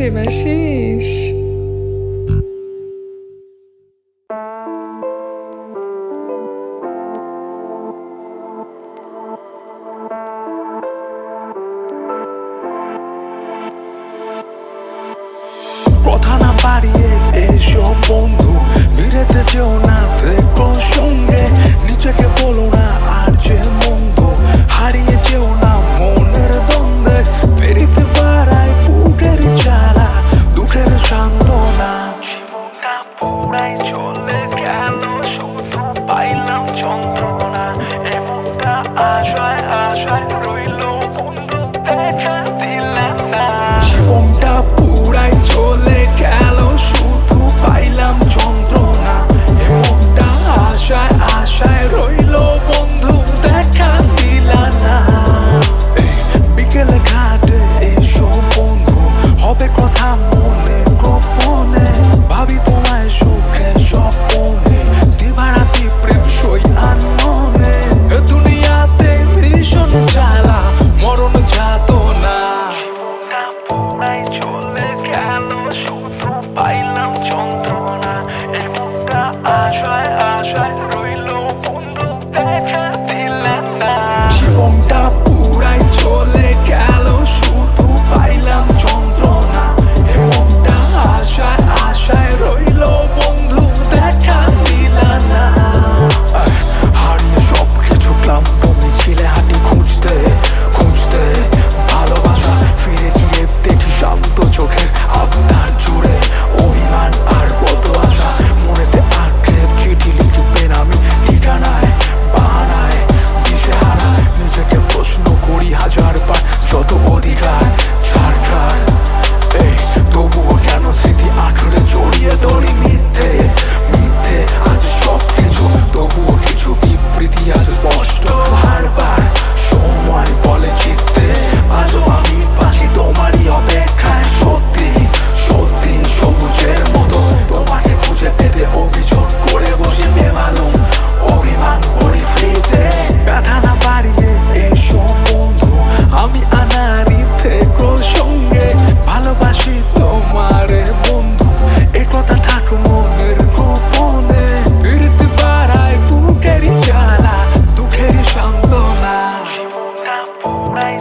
দেবাশিস। কথা না বাড়িয়ে এসো বন্ধু, বিরেতে যেও না, দেখো সঙ্গে নিজেকে বলো না আর যে মন্দ, হারিয়ে যেও না মনের দ্বন্দ্বে, ফেরিতে বাড়ায় বুকের জ্বালা, দুঃখের সান্ত্বনা। জীবনটা পুরাই চলে গেল, শুধু পাইলাম যন্ত্রণা, এমনটা আশায় আশায় রইল বন্ধু, দেখা দিলাম না। জীবনটা পুরাই চলে গেল, শুধু পাইলাম যন্ত্রণা, এমনটা আশায় আশায় রইল বন্ধু, দেখা দিলাম না। বিকেলে ঘাটে এসো বন্ধু, হবে কথা মনে গোপনে, ভাবি তোমায় সুখে স্বপনে, দিবারাতি প্রেম সই আনমনে, দুনিয়াতে ভীষণ জ্বালা মরণ যাতনা। জীবনটা পুরাই চলে গেল, শুধু পাইলাম যন্ত্রণা, এমনটা আশায় আশায় রইল বন্ধু, দেখা দিলাম না। জীবনটা পুরাই চলে গেল, শুধু পাইলাম যন্ত্রণা, এমনটা আশায় আশায় রইল বন্ধু, দেখা দিলাম না। হারিয়ে সবকিছু ক্লান্ত মিছিলে হাঁটি খুঁজতে খুঁজতে ভালোবাসা, ফিরে গিয়ে দেখি শান্ত চোখের আবদার জুড়ে অভিমান আর কত আশা, মনেতে আক্ষেপ চিঠি লিখবেন আমি ঠিকানায় বানায় দিশেহারা, নিজেকে প্রশ্ন করি হাজার বার, যত অধিকার ছাড়খার, এই তবুও কেন স্মৃতি আঁকড়ে জড়িয়ে ধরি মিথ্যে মিথ্যে আজ সবকিছু, তবুও কিছু বিবৃতি আজ স্পষ্ট, হারবার সময় বলে জিততে, আজও আমি বাঁচি তোমারই অপেক্ষায়, সত্যি সত্যি সবুজের মতো তোমাকে খুঁজে পেতে অভিযোগ করে বসে বেমালুম অভিমান করি ফ্রিতে। ব্যথা না বাড়িয়ে এসো বন্ধু, আমি আনারি থেকো সঙ্গে, ভালোবাসি তোমারে বন্ধু, একথা থাক মনের গোপনে, ফিরতে বাড়ায় বুকের জ্বালা, দুঃখের সান্ত্বনা। জীবনটা পুরাই